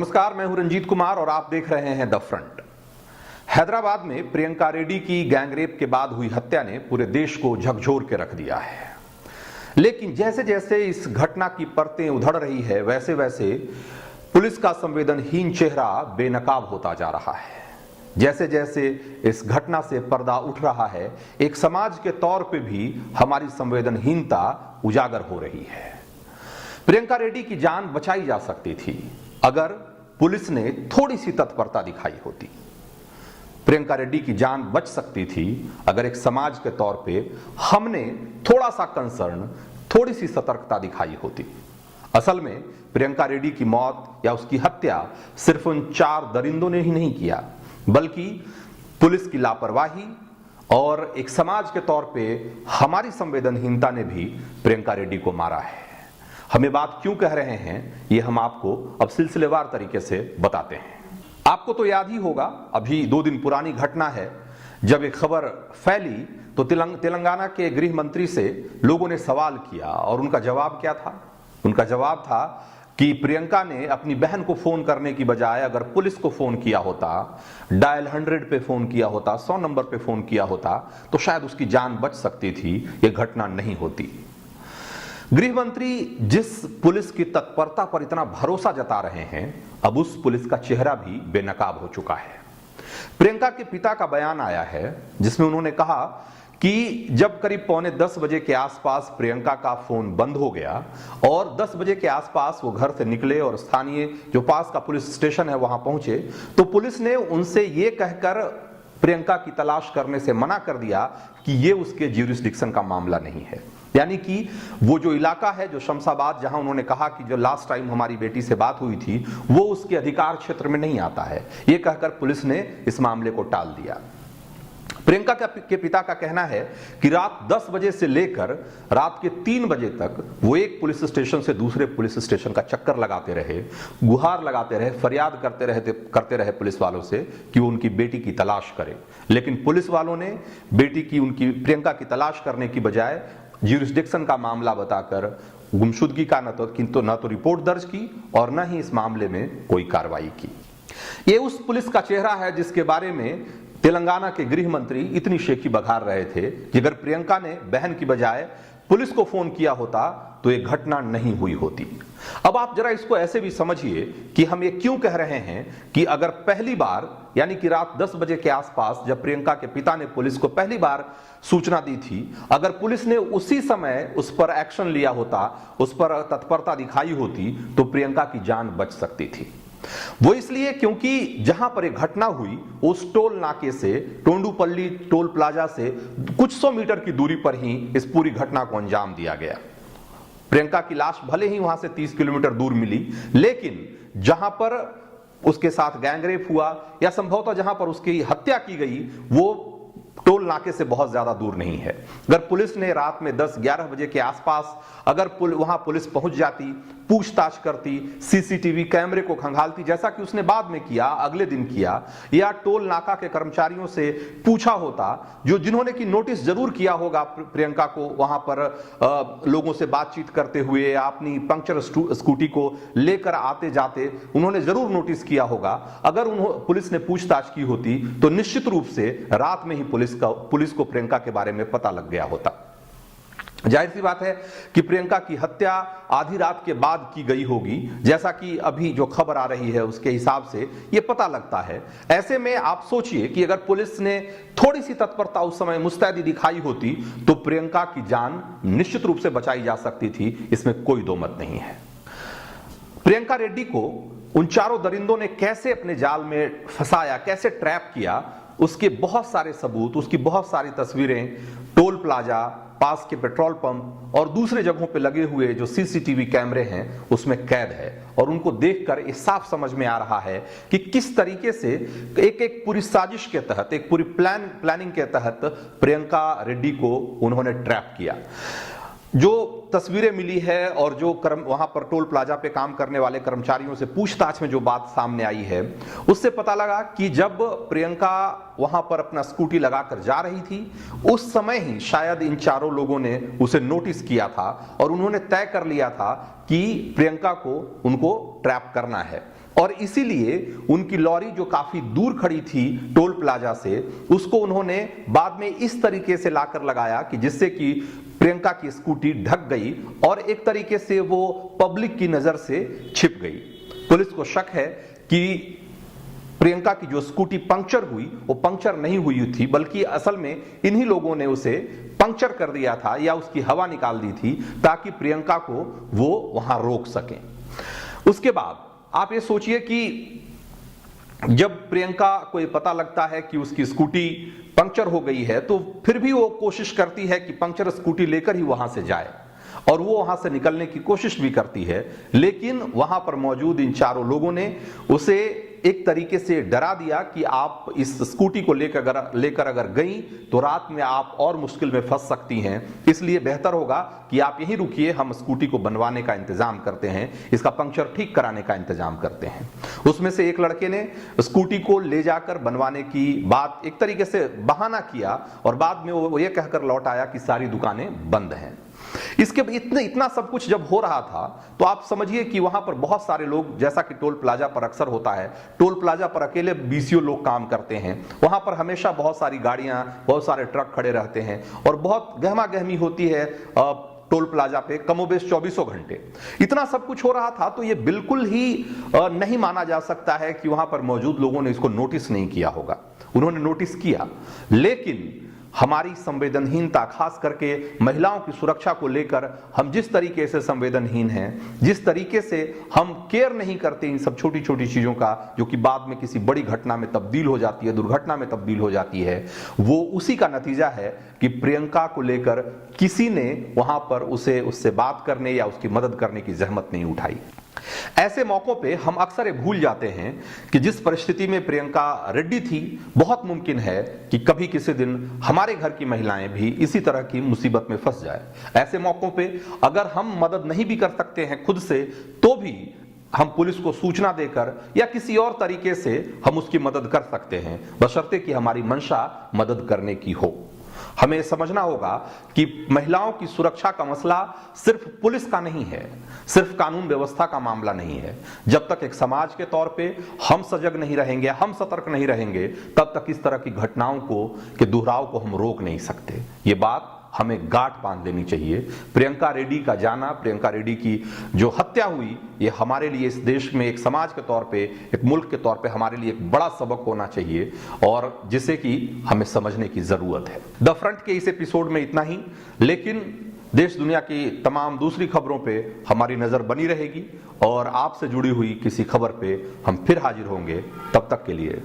नमस्कार, मैं हूं रंजीत कुमार और आप देख रहे हैं द फ्रंट। हैदराबाद में प्रियंका रेड्डी की गैंगरेप के बाद हुई हत्या ने पूरे देश को झकझोर के रख दिया है। लेकिन जैसे जैसे इस घटना की परतें उधड़ रही है, वैसे वैसे पुलिस का संवेदनहीन चेहरा बेनकाब होता जा रहा है। जैसे जैसे इस घटना से पर्दा उठ रहा है, एक समाज के तौर पे भी हमारी संवेदनहीनता उजागर हो रही है। प्रियंका रेड्डी की जान बचाई जा सकती थी अगर पुलिस ने थोड़ी सी तत्परता दिखाई होती। प्रियंका रेड्डी की जान बच सकती थी अगर एक समाज के तौर पे हमने थोड़ा सा कंसर्न, थोड़ी सी सतर्कता दिखाई होती। असल में प्रियंका रेड्डी की मौत या उसकी हत्या सिर्फ उन 4 दरिंदों ने ही नहीं किया, बल्कि पुलिस की लापरवाही और एक समाज के तौर पे हमारी संवेदनहीनता ने भी प्रियंका रेड्डी को मारा है। हम ये बात क्यों कह रहे हैं, ये हम आपको अब सिलसिलेवार तरीके से बताते हैं। आपको तो याद ही होगा, अभी 2 दिन पुरानी घटना है जब एक खबर फैली तो तेलंगाना के गृह मंत्री से लोगों ने सवाल किया और उनका जवाब क्या था? उनका जवाब था कि प्रियंका ने अपनी बहन को फोन करने की बजाय अगर पुलिस को फोन किया होता, डायल 100 पे फोन किया होता, 100 नंबर पे फोन किया होता तो शायद उसकी जान बच सकती थी, ये घटना नहीं होती। गृह मंत्री जिस पुलिस की तत्परता पर इतना भरोसा जता रहे हैं, अब उस पुलिस का चेहरा भी बेनकाब हो चुका है। प्रियंका के पिता का बयान आया है जिसमें उन्होंने कहा कि जब करीब 9:45 बजे के आसपास प्रियंका का फोन बंद हो गया और 10 बजे के आसपास वो घर से निकले और स्थानीय जो पास का पुलिस स्टेशन है वहां पहुंचे, तो पुलिस ने उनसे ये कहकर प्रियंका की तलाश करने से मना कर दिया कि ये उसके ज्यूरिसडिक्शन का मामला नहीं है। यानी कि वो जो इलाका है, जो शमशाबाद, जहां उन्होंने कहा कि जो लास्ट टाइम हमारी बेटी से बात हुई थी, वो उसके अधिकार क्षेत्र में नहीं आता है, ये कहकर पुलिस ने इस मामले को टाल दिया। प्रियंका के पिता का कहना है कि रात 10 बजे से लेकर रात के 3 बजे तक वो एक पुलिस स्टेशन से दूसरे पुलिस स्टेशन का चक्कर लगाते रहे, गुहार लगाते रहे, फरियाद करते रहे पुलिस वालों से कि वो उनकी बेटी की तलाश करें। लेकिन पुलिस वालों ने बेटी की, उनकी प्रियंका की तलाश करने की बजाय ज्यूरिसडिक्शन का मामला बताकर गुमशुदगी का न तो रिपोर्ट दर्ज की और न ही इस मामले में कोई कार्रवाई की। ये उस पुलिस का चेहरा है जिसके बारे में तेलंगाना के गृह मंत्री इतनी शेखी बघार रहे थे कि अगर प्रियंका ने बहन की बजाय पुलिस को फोन किया होता तो ये घटना नहीं हुई होती। अब आप जरा इसको ऐसे भी समझिए कि हम ये क्यों कह रहे हैं कि अगर पहली बार, यानी कि रात 10 बजे के आसपास जब प्रियंका के पिता ने पुलिस को पहली बार सूचना दी थी, अगर पुलिस ने उसी समय उस पर एक्शन लिया होता, उस पर तत्परता दिखाई होती, तो प्रियंका की जान बच सकती थी। वो इसलिए क्योंकि जहां पर एक घटना हुई उस टोल नाके से, टोंडुपल्ली टोल प्लाजा से कुछ 100 मीटर की दूरी पर ही इस पूरी घटना को अंजाम दिया गया। प्रियंका की लाश भले ही वहां से 30 किलोमीटर दूर मिली, लेकिन जहां पर उसके साथ गैंगरेप हुआ या संभवतः जहां पर उसकी हत्या की गई, वो टोल नाके से बहुत ज्यादा दूर नहीं है। अगर पुलिस ने रात में 10-11 बजे के आसपास अगर वहां पुलिस पहुंच जाती, पूछताछ करती, सीसीटीवी कैमरे को खंगालती, जैसा कि उसने बाद में किया, अगले दिन किया, या टोल नाका के कर्मचारियों से पूछा होता, जिन्होंने की नोटिस जरूर किया होगा प्रियंका को वहां पर लोगों से बातचीत करते हुए या अपनी पंक्चर स्कूटी को लेकर आते जाते उन्होंने जरूर नोटिस किया होगा। अगर पुलिस ने पूछताछ की होती तो निश्चित रूप से रात में ही पुलिस को प्रियंका के बारे में पता लग गया होता। जाहिर सी बात है कि प्रियंका की हत्या आधी रात के बाद की गई होगी, जैसा कि अभी जो खबर आ रही है उसके हिसाब से यह पता लगता है। ऐसे में आप सोचिए कि अगर पुलिस ने थोड़ी सी तत्परता उस समय मुस्तैदी दिखाई होती तो प्रियंका की जान निश्चित रूप से बचाई जा सकती थी, इसमें कोई दो मत नहीं है। प्रियंका रेड्डी को उन 4 दरिंदों ने कैसे अपने जाल में फंसाया, कैसे ट्रैप किया, उसके बहुत सारे सबूत, उसकी बहुत सारी तस्वीरें टोल प्लाजा, पास के पेट्रोल पंप और दूसरे जगहों पे लगे हुए जो सीसीटीवी कैमरे हैं उसमें कैद है। और उनको देखकर ये साफ समझ में आ रहा है कि किस तरीके से एक पूरी साजिश के तहत, एक पूरी प्लानिंग के तहत प्रियंका रेड्डी को उन्होंने ट्रैप किया। जो तस्वीरें मिली है और जो वहां पर टोल प्लाजा पे काम करने वाले कर्मचारियों से पूछताछ में जो बात सामने आई है, उससे पता लगा कि जब प्रियंका वहां पर अपना स्कूटी लगाकर जा रही थी, उस समय ही शायद इन 4 लोगों ने उसे नोटिस किया था और उन्होंने तय कर लिया था कि प्रियंका को उनको ट्रैप करना है। और इसीलिए उनकी लॉरी जो काफी दूर खड़ी थी टोल प्लाजा से, उसको उन्होंने बाद में इस तरीके से लाकर लगाया कि जिससे कि प्रियंका की स्कूटी ढक गई और एक तरीके से वो पब्लिक की नजर से छिप गई। पुलिस को शक है कि प्रियंका की जो स्कूटी पंक्चर हुई वो पंक्चर नहीं हुई थी, बल्कि असल में इन्हीं लोगों ने उसे पंक्चर कर दिया था या उसकी हवा निकाल दी थी ताकि प्रियंका को वो वहां रोक सकें। उसके बाद आप ये सोचिए कि जब प्रियंका को ये पता लगता है कि उसकी स्कूटी पंक्चर हो गई है, तो फिर भी वो कोशिश करती है कि पंक्चर स्कूटी लेकर ही वहां से जाए और वो वहां से निकलने की कोशिश भी करती है। लेकिन वहां पर मौजूद इन चारों लोगों ने उसे एक तरीके से डरा दिया कि आप इस स्कूटी को लेकर अगर गई तो रात में आप और मुश्किल में फंस सकती हैं, इसलिए बेहतर होगा कि आप यहीं रुकिए, हम स्कूटी को बनवाने का इंतजाम करते हैं, इसका पंक्चर ठीक कराने का इंतजाम करते हैं। उसमें से एक लड़के ने स्कूटी को ले जाकर बनवाने की बात एक तरीके से बहाना किया और बाद में वो ये कहकर लौट आया कि सारी दुकानें बंद हैं। इसके इतना सब कुछ जब हो रहा था तो आप समझिए कि वहां पर बहुत सारे लोग, जैसा कि टोल प्लाजा पर अक्सर होता है, टोल प्लाजा पर अकेले बीसीओ लोग काम करते हैं, वहां पर हमेशा बहुत सारी गाड़ियां, बहुत सारे ट्रक खड़े रहते हैं और बहुत गहमा गहमी होती है टोल प्लाजा पे कमोबेश 24 घंटे। इतना सब कुछ हो रहा था तो ये बिल्कुल ही नहीं माना जा सकता है कि वहां पर मौजूद लोगों ने इसको नोटिस नहीं किया होगा। उन्होंने नोटिस किया, लेकिन हमारी संवेदनहीनता, खास करके महिलाओं की सुरक्षा को लेकर हम जिस तरीके से संवेदनहीन हैं, जिस तरीके से हम केयर नहीं करते इन सब छोटी छोटी चीजों का, जो कि बाद में किसी बड़ी घटना में तब्दील हो जाती है, दुर्घटना में तब्दील हो जाती है, वो उसी का नतीजा है कि प्रियंका को लेकर किसी ने वहां पर उससे बात करने या उसकी मदद करने की जहमत नहीं उठाई। ऐसे मौकों पे हम अक्सर ये भूल जाते हैं कि जिस परिस्थिति में प्रियंका रेड्डी थी, बहुत मुमकिन है कि कभी किसी दिन हमारे घर की महिलाएं भी इसी तरह की मुसीबत में फंस जाए। ऐसे मौकों पे अगर हम मदद नहीं भी कर सकते हैं खुद से, तो भी हम पुलिस को सूचना देकर या किसी और तरीके से हम उसकी मदद कर सकते हैं, बशर्ते कि हमारी मंशा मदद करने की हो। हमें समझना होगा कि महिलाओं की सुरक्षा का मसला सिर्फ पुलिस का नहीं है, सिर्फ कानून व्यवस्था का मामला नहीं है। जब तक एक समाज के तौर पे हम सजग नहीं रहेंगे, हम सतर्क नहीं रहेंगे, तब तक इस तरह की घटनाओं के दोहराव को हम रोक नहीं सकते। ये बात हमें गांठ बांध देनी चाहिए। प्रियंका रेड्डी का जाना, प्रियंका रेड्डी की जो हत्या हुई, ये हमारे लिए इस देश में एक समाज के तौर पे, एक मुल्क के तौर पे हमारे लिए एक बड़ा सबक होना चाहिए और जिसे कि हमें समझने की जरूरत है। द फ्रंट के इस एपिसोड में इतना ही, लेकिन देश दुनिया की तमाम दूसरी खबरों पे हमारी नजर बनी रहेगी और आपसे जुड़ी हुई किसी खबर पे हम फिर हाजिर होंगे। तब तक के लिए